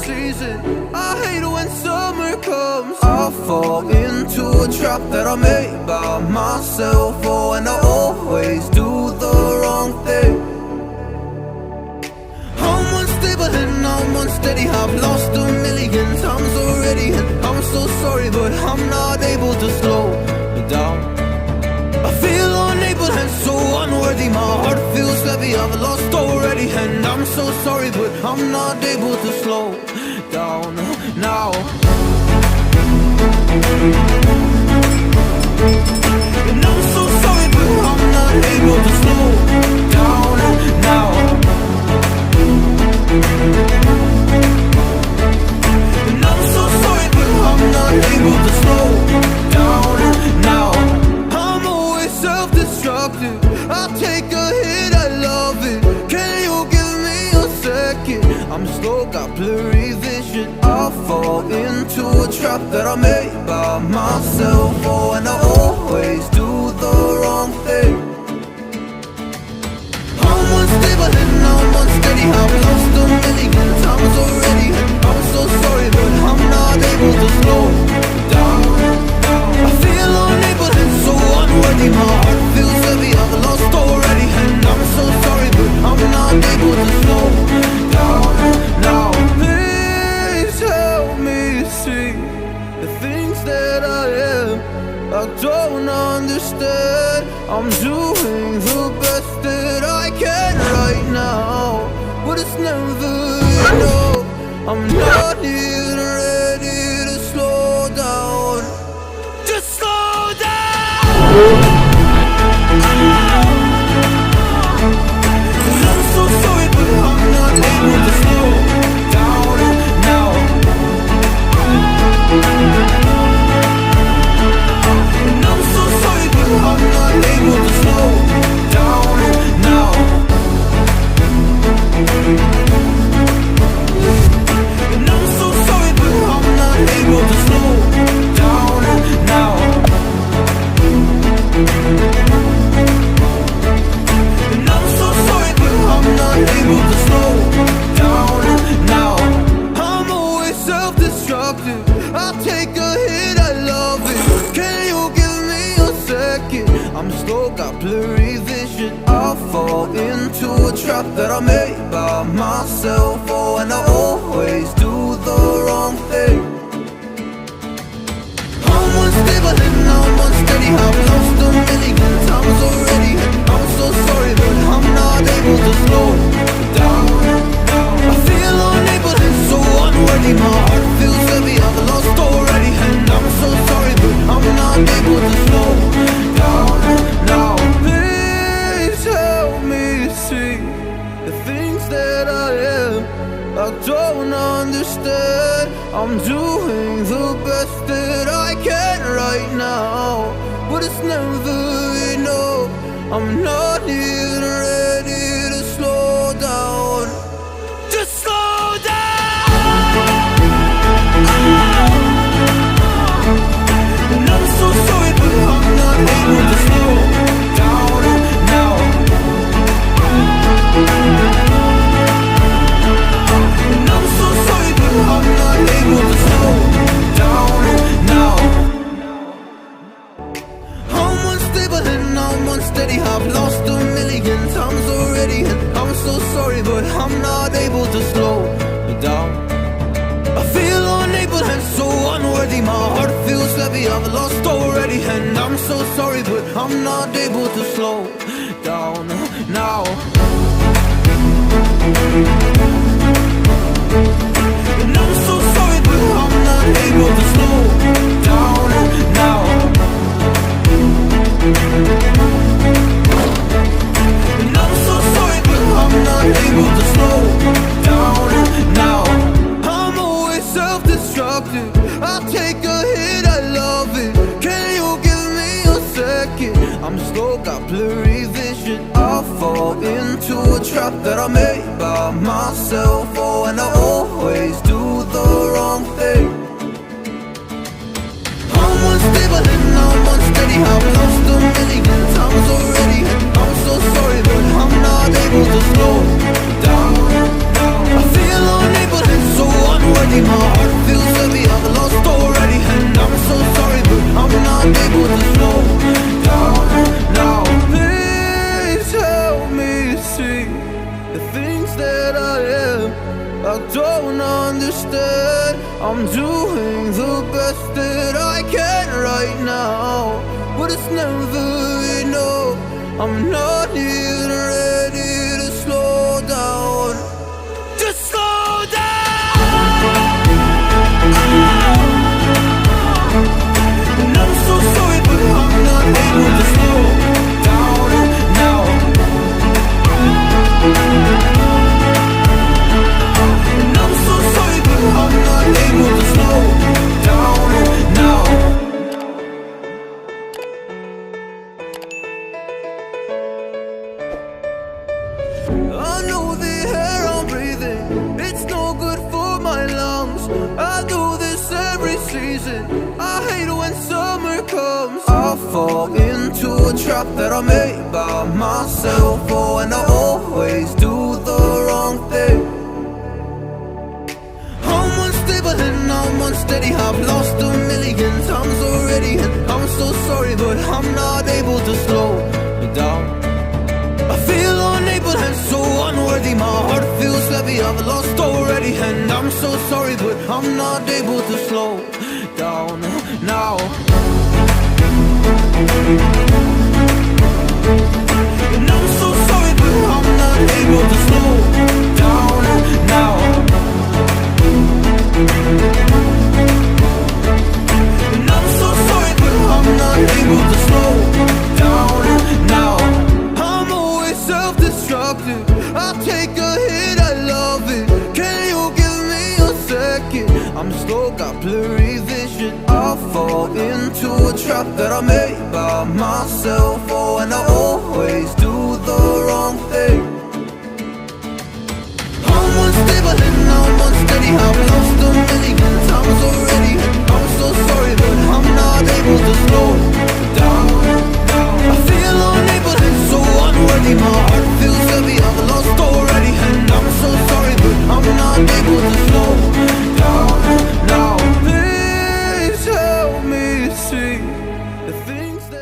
season. I hate when summer comes. I fall into a trap that I made by myself. Oh, and I always do the wrong thing. I'm unstable and I'm unsteady. I've lost a million times already, and I'm so sorry, but I'm not able to slow down. I feel unable and so unworthy. My heart feels heavy, I've lost already, and I'm so sorry, but I'm not able to slow down now. And I'm so sorry, but I'm not able to slow down now. And I'm so sorry, but I'm not able to slow down now. I'm always self-destructive. I take a hit, I love it. Can you give me a second? I'm slow, got blurry vision. I fall into a trap that I made by myself. Oh, and I always do the wrong thing. I'm unstable and I'm unsteady. I've lost a million times already, and I'm so sorry, but I'm not able to slow down. I feel unable and so unworthy. My heart feels heavy, I've lost already, and I'm so sorry, but I'm not able to slow down now. Please help me see the things that I am. I don't understand. I'm doing the best that I can right now, but it's never enough. I'm not even ready to slow down. Just slow down. I'm so sorry, but I'm not able to slow down now. And I'm so sorry, but I'm not able to slow down now. And I'm so sorry, but I'm not able to slow down now. And I'm so sorry, but I'm not able to slow down now. I'm always self-destructive. I take a hit, I love it. Can you give me a second? I'm slow, got blurry vision. I fall into a trap that I made by myself. Oh, and I always do the wrong thing. I'm unstable and I'm unsteady. I've lost a million times already, and I'm so sorry, but I'm not able to slow down. I feel unable and so unworthy. My heart feels heavy, I've lost already, and I'm so sorry, but I'm not able to slow down now. Please help me see the things that I am. I don't understand. I'm doing the best that I can right now, but it's never enough. I'm not even ready to slow down. Just slow down. And I'm so sorry, but I'm not able to slow down now. And I'm so sorry, but I'm not able to slow down now. I'm unstable and I'm unsteady. I've lost a million times already, and I'm so sorry, but I'm not able to slow down. I feel unable and so unworthy. My heart feels heavy, I've lost already, and I'm so sorry, but I'm not able to slow down now. And I'm so sorry, but I'm not able to slow down now. And I'm so sorry, but I'm not able to slow down now. I'm always self-destructive. I take a hit, I love it. Can you give me a second? I'm slow, got blurry vision. I fall into a trap that I made by myself. Oh, and I always do the wrong thing. I'm unstable and I'm unsteady. I've lost a million times already, and I'm so sorry, but I'm not able to slow down. I feel unable and so unworthy. don't understand. I'm doing the best that I can right now, but it's never enough. I'm not even ready to slow down. Just slow down. And I'm so sorry, but I'm not able to slow down now. And I'm so sorry, but I'm not able to slow down now. I know the air I'm breathing, it's no good for my lungs. I do this every season, I hate when summer comes. I fall into a trap that I made by myself. Oh, and I always do the wrong thing. I'm unstable and I'm unsteady, I've lost a million times already, and I'm so sorry, but I'm not able to slow down. I feel unable and so unworthy, my heart feels heavy, I've lost already, and I'm so sorry, but I'm not able to slow down now. And I'm so sorry, but I'm not able to slow down now. And I'm so sorry, but I'm not able to slow down now. I'm always self-destructive, I take a hit, I love it. Can you give me a second? I'm slow, got blurry vision. I fall into a trap that I made by myself. Oh, and I always